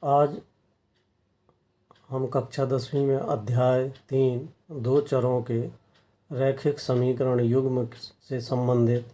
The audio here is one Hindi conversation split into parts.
आज हम कक्षा 10वीं में अध्याय 3 दो चरों के रैखिक समीकरण युग्म से संबंधित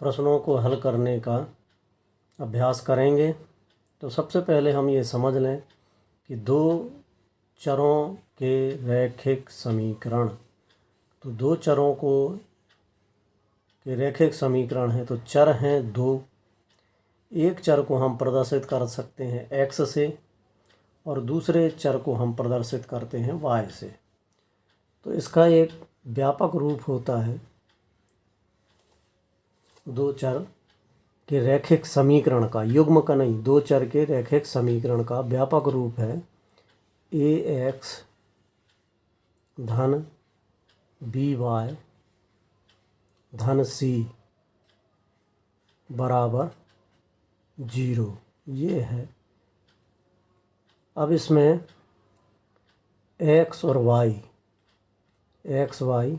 प्रश्नों को हल करने का अभ्यास करेंगे। तो सबसे पहले हम ये समझ लें कि दो चरों के रैखिक समीकरण, तो दो चरों को के रैखिक समीकरण हैं। तो चर हैं दो। एक चर को हम प्रदर्शित कर सकते हैं x से और दूसरे चर को हम प्रदर्शित करते हैं y से। तो इसका एक व्यापक रूप होता है दो चर के रैखिक समीकरण का, युग्म का नहीं, दो चर के रैखिक समीकरण का व्यापक रूप है ax धन by धन c बराबर 0। ये है। अब इसमें x और y, x y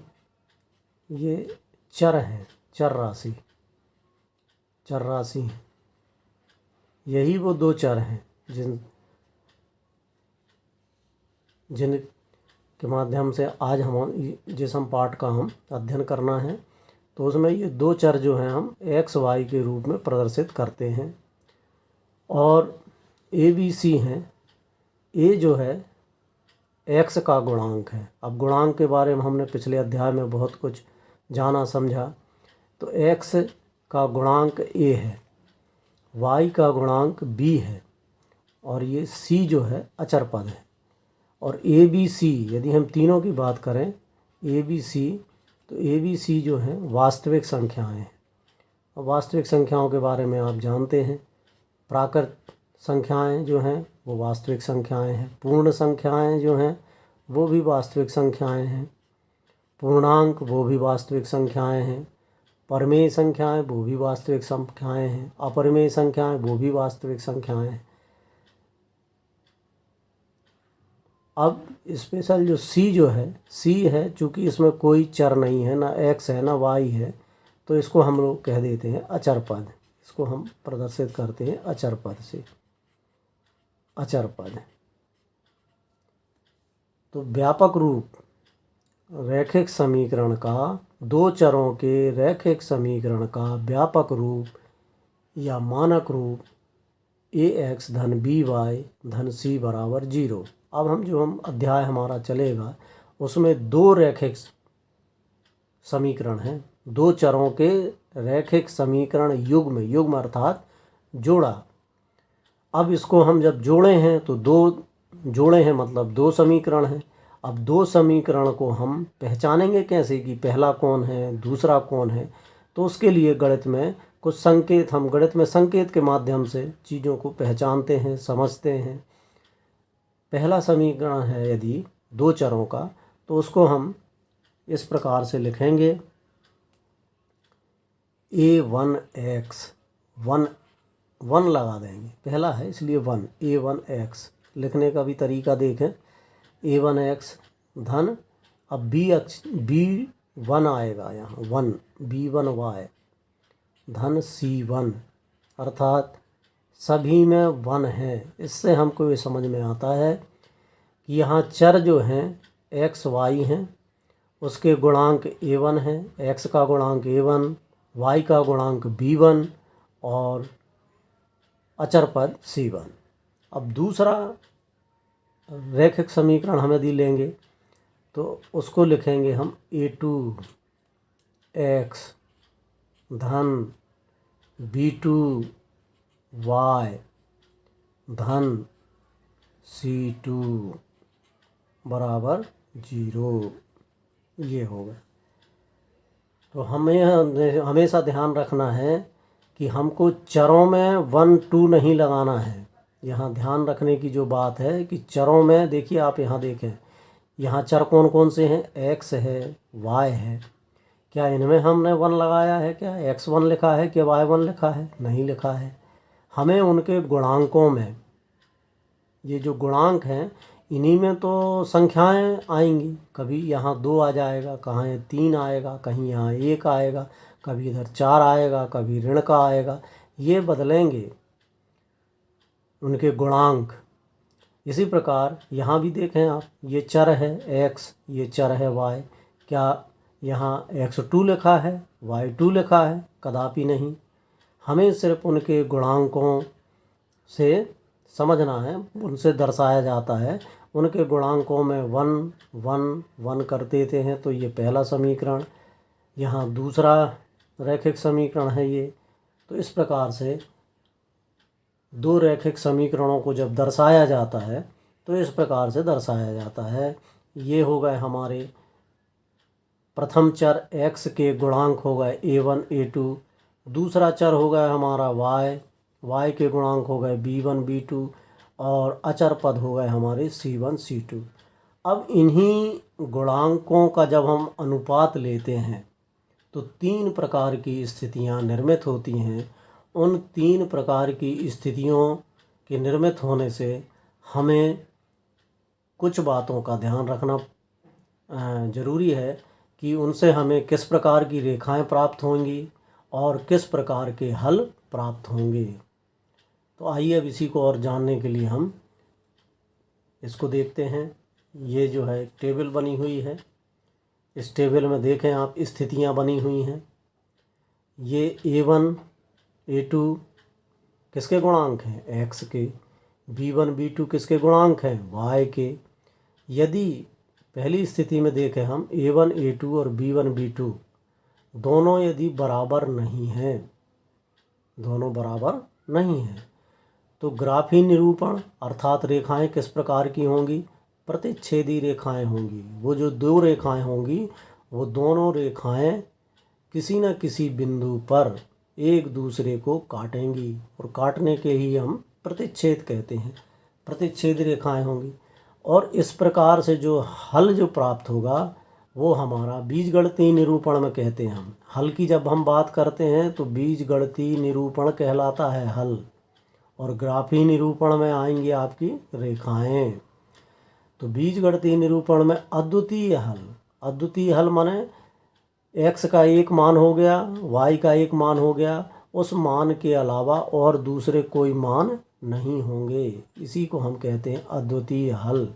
ये चर हैं, चर राशि हैं। यही वो दो चर हैं जिनके माध्यम से आज जिस पाठ का हम अध्ययन करना है। तो उसमें ये दो चर जो हैं हम x y के रूप में प्रदर्शित करते हैं। और a b c हैं। a जो है x का गुणांक है। अब गुणांक के बारे में हमने पिछले अध्याय में बहुत कुछ जाना समझा। तो x का गुणांक a है, y का गुणांक b है और ये c जो है अचर पद है। और a b c, यदि हम तीनों की बात करें a b c, तो a b c जो है वास्तविक संख्याएं हैं। और वास्तविक संख्याओं के बारे में आप जानते हैं, प्राकृत संख्याएं जो हैं वो वास्तविक संख्याएं हैं, पूर्ण संख्याएं जो हैं वो भी वास्तविक संख्याएं हैं, पूर्णांक वो भी वास्तविक संख्याएं हैं, परमेय संख्याएं वो भी वास्तविक संख्याएं हैं, अपरिमेय संख्याएं वो भी वास्तविक संख्याएं हैं। अब स्पेशल जो c जो है, c है, चूँकि इसमें कोई चर नहीं है, ना x है ना y है, तो इसको हम लोग कह देते हैं अचर पद। इसको हम प्रदर्शित करते हैं अचर पद से, अचर पद। तो व्यापक रूप रैखिक समीकरण का, दो चरों के रैखिक समीकरण का व्यापक रूप या मानक रूप ax धन by धन c बराबर 0। अब हम अध्याय हमारा चलेगा उसमें दो रैखिक समीकरण हैं, दो चरों के रैखिक समीकरण युग्म अर्थात जोड़ा। अब इसको हम जब जोड़े हैं तो दो जोड़े हैं मतलब दो समीकरण हैं। अब दो समीकरण को हम पहचानेंगे कैसे कि पहला कौन है दूसरा कौन है। तो उसके लिए गणित में कुछ संकेत, हम गणित में संकेत के माध्यम से चीज़ों को पहचानते हैं, समझते हैं। पहला समीकरण है यदि दो चरों का, तो उसको हम इस प्रकार से लिखेंगे a1x, वन लगा देंगे, पहला है इसलिए वन, a1x। लिखने का भी तरीका देखें, a1x धन, अब b1 आएगा यहाँ, वन b1y धन c1, अर्थात सभी में वन है। इससे हमको ये समझ में आता है कि यहाँ चर जो हैं x y हैं, उसके गुणांक a1 हैं, x का गुणांक a1, y का गुणांक b1 और अचर पद c1। अब दूसरा रैखिक समीकरण हम यदि लेंगे तो उसको लिखेंगे हम a2x धन b2y धन c2 बराबर 0। ये हो गया। तो हमें हमेशा ध्यान रखना है कि हमको चरों में 1 2 नहीं लगाना है। यहाँ ध्यान रखने की जो बात है कि चरों में, देखिए आप यहाँ देखें, यहाँ चर कौन कौन से हैं, x है y है। क्या इनमें हमने 1 लगाया है? क्या x1 लिखा है? क्या y1 लिखा है? नहीं लिखा है। हमें उनके गुणांकों में, ये जो गुणांक हैं इन्हीं में तो संख्याएं आएंगी। कभी यहाँ 2 आ जाएगा, कहाँ 3 आएगा, कहीं यहाँ 1 आएगा, कभी इधर 4 आएगा, कभी ऋण का आएगा। ये बदलेंगे। उनके गुणांक। इसी प्रकार यहाँ भी देखें आप, ये चर है x, ये चर है y। क्या यहाँ x2 लिखा है, y2 लिखा है? कदापि नहीं। हमें सिर्फ उनके गुणांकों से समझना है, उनसे दर्शाया जाता है। उनके गुणांकों में 1 1 1 कर देते हैं, तो ये पहला समीकरण। यहाँ दूसरा रैखिक समीकरण है ये। तो इस प्रकार से दो रैखिक समीकरणों को जब दर्शाया जाता है तो इस प्रकार से दर्शाया जाता है। ये हो गए हमारे प्रथम चर x के गुणांक हो गए a1 a2, दूसरा चर हो गया हमारा y के गुणांक हो गए b1 b2, और अचर पद हो गए हमारे c1 c2। अब इन्हीं गुणांकों का जब हम अनुपात लेते हैं तो 3 प्रकार की स्थितियां निर्मित होती हैं। उन 3 प्रकार की स्थितियों के निर्मित होने से हमें कुछ बातों का ध्यान रखना ज़रूरी है कि उनसे हमें किस प्रकार की रेखाएं प्राप्त होंगी और किस प्रकार के हल प्राप्त होंगे। तो आइए अब इसी को और जानने के लिए हम इसको देखते हैं। ये जो है टेबल बनी हुई है, इस टेबल में देखें आप स्थितियां बनी हुई हैं। ये a1 a2 किसके गुणांक हैं? x के। b1 b2 किसके गुणांक हैं? y के। यदि पहली स्थिति में देखें हम a1 a2 और b1 b2 दोनों यदि बराबर नहीं हैं, दोनों बराबर नहीं हैं, तो ग्राफी निरूपण अर्थात रेखाएं किस प्रकार की होंगी? प्रतिच्छेदी रेखाएं होंगी। वो जो दो रेखाएं होंगी वो दोनों रेखाएं किसी न किसी बिंदु पर एक दूसरे को काटेंगी, और काटने के ही हम प्रतिच्छेद कहते हैं। प्रतिच्छेद रेखाएं होंगी, और इस प्रकार से जो हल जो प्राप्त होगा वो हमारा बीजगणितीय निरूपण में कहते हैं हम। हल की जब हम बात करते हैं तो बीजगणितीय निरूपण कहलाता है हल, और ग्राफी निरूपण में आएंगी आपकी रेखाएं। तो बीजगणितीय निरूपण में अद्वितीय हल, अद्वितीय हल माने x का एक मान हो गया, y का एक मान हो गया, उस मान के अलावा और दूसरे कोई मान नहीं होंगे। इसी को हम कहते हैं अद्वितीय हल।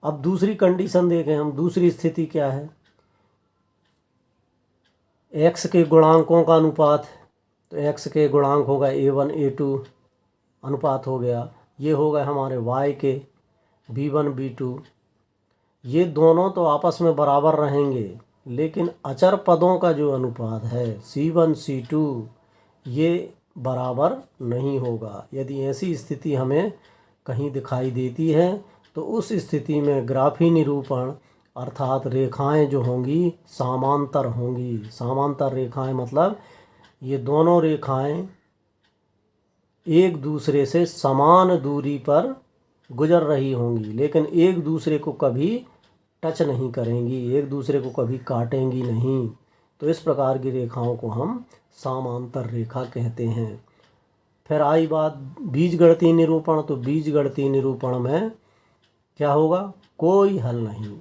अब दूसरी कंडीशन देखें हम, दूसरी स्थिति क्या है? x के गुणांकों का अनुपात, तो x के गुणांक होगा a1 a2 अनुपात हो गया। ये हो गए हमारे y के b1 b2। ये दोनों तो आपस में बराबर रहेंगे, लेकिन अचर पदों का जो अनुपात है c1 c2 ये बराबर नहीं होगा। यदि ऐसी स्थिति हमें कहीं दिखाई देती है तो उस स्थिति में ग्राफी निरूपण अर्थात रेखाएं जो होंगी समांतर होंगी। समांतर रेखाएं मतलब ये दोनों रेखाएं एक दूसरे से समान दूरी पर गुजर रही होंगी, लेकिन एक दूसरे को कभी टच नहीं करेंगी, एक दूसरे को कभी काटेंगी नहीं। तो इस प्रकार की रेखाओं को हम समांतर रेखा कहते हैं। फिर आई बात बीजगणितीय निरूपण। तो बीजगणितीय निरूपण में क्या होगा? कोई हल नहीं,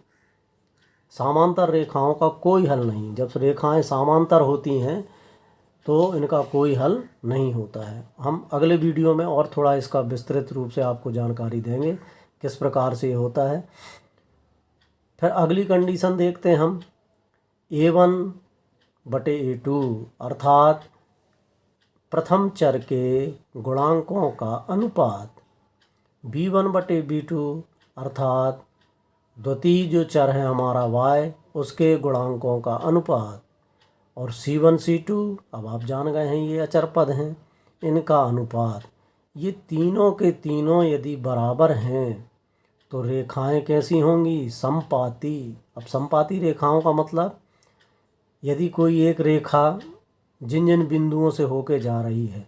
समांतर रेखाओं का कोई हल नहीं। जब रेखाएं समांतर होती हैं तो इनका कोई हल नहीं होता है। हम अगले वीडियो में और थोड़ा इसका विस्तृत रूप से आपको जानकारी देंगे किस प्रकार से ये होता है। फिर अगली कंडीशन देखते हैं हम, a1 बटे a2 अर्थात प्रथम चर के गुणांकों का अनुपात, b1 बटे b2 अर्थात द्वितीय जो चर है हमारा y उसके गुणांकों का अनुपात, और c1 c2 अब आप जान गए हैं ये अचर पद हैं, इनका अनुपात। ये तीनों के तीनों यदि बराबर हैं तो रेखाएं कैसी होंगी? समपाती। अब समपाती रेखाओं का मतलब यदि कोई एक रेखा जिन जिन बिंदुओं से होके जा रही है,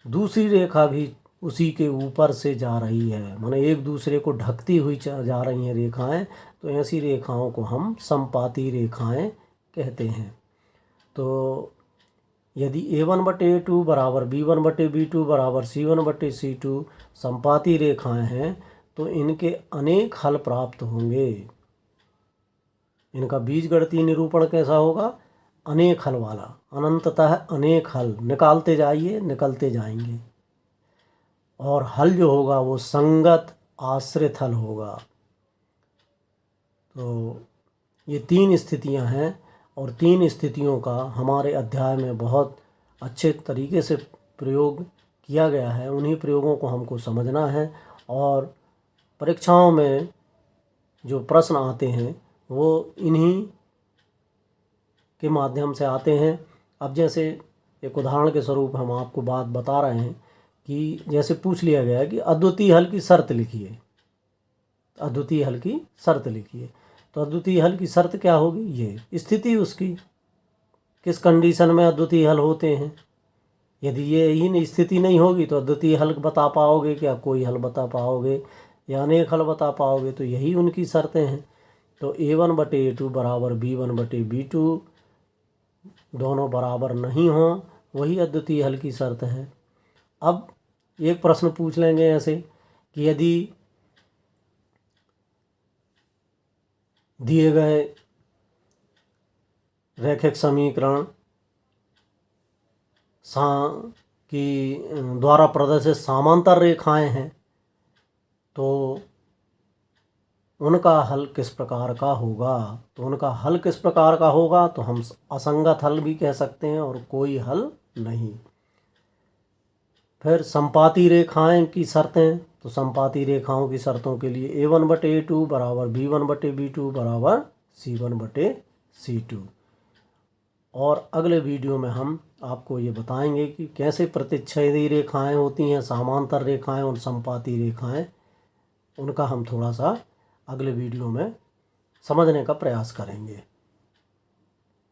दूसरी रेखा भी उसी के ऊपर से जा रही है, माने एक दूसरे को ढकती हुई जा रही हैं रेखाएं, तो ऐसी रेखाओं को हम समपाती रेखाएं कहते हैं। तो यदि a1 बटे a2 बराबर b1 बटे b2 बराबर c1 बटे c2 समपाती रेखाएं हैं तो इनके अनेक हल प्राप्त होंगे। इनका बीजगणितीय निरूपण कैसा होगा? अनेक हल वाला, अनंततः अनेक हल निकालते जाइए, निकलते जाएंगे। और हल जो होगा वो संगत आश्रित हल होगा। तो ये 3 स्थितियां हैं और 3 स्थितियों का हमारे अध्याय में बहुत अच्छे तरीके से प्रयोग किया गया है। उन्हीं प्रयोगों को हमको समझना है और परीक्षाओं में जो प्रश्न आते हैं वो इन्हीं के माध्यम से आते हैं। अब जैसे एक उदाहरण के स्वरूप हम आपको बात बता रहे हैं कि जैसे पूछ लिया गया है कि अद्वितीय हल की शर्त लिखिए, अद्वितीय हल की शर्त लिखिए। तो अद्वितीय हल की शर्त क्या होगी? ये स्थिति उसकी, किस कंडीशन में अद्वितीय हल होते हैं। यदि ये ही स्थिति नहीं होगी तो अद्वितीय हल बता पाओगे क्या? कोई हल बता पाओगे या अनेक हल बता पाओगे? तो यही उनकी शर्तें हैं। तो A1/A2 बराबर B1/B2 दोनों बराबर नहीं हो, वही अद्वितीय हल की शर्त है। अब एक प्रश्न पूछ लेंगे ऐसे कि यदि दिए गए रैखिक समीकरण की द्वारा प्रदर्शित समांतर रेखाएं हैं तो उनका हल किस प्रकार का होगा? तो उनका हल किस प्रकार का होगा? तो हम असंगत हल भी कह सकते हैं और कोई हल नहीं। फिर संपाती रेखाएं की शर्तें, तो संपाती रेखाओं की शर्तों के लिए A1/A2 बराबर B1/B2 बराबर C1/C2। और अगले वीडियो में हम आपको ये बताएंगे कि कैसे प्रतिच्छेदी रेखाएं होती हैं, समांतर रेखाएं और संपाती रेखाएं, उनका हम थोड़ा सा अगले वीडियो में समझने का प्रयास करेंगे।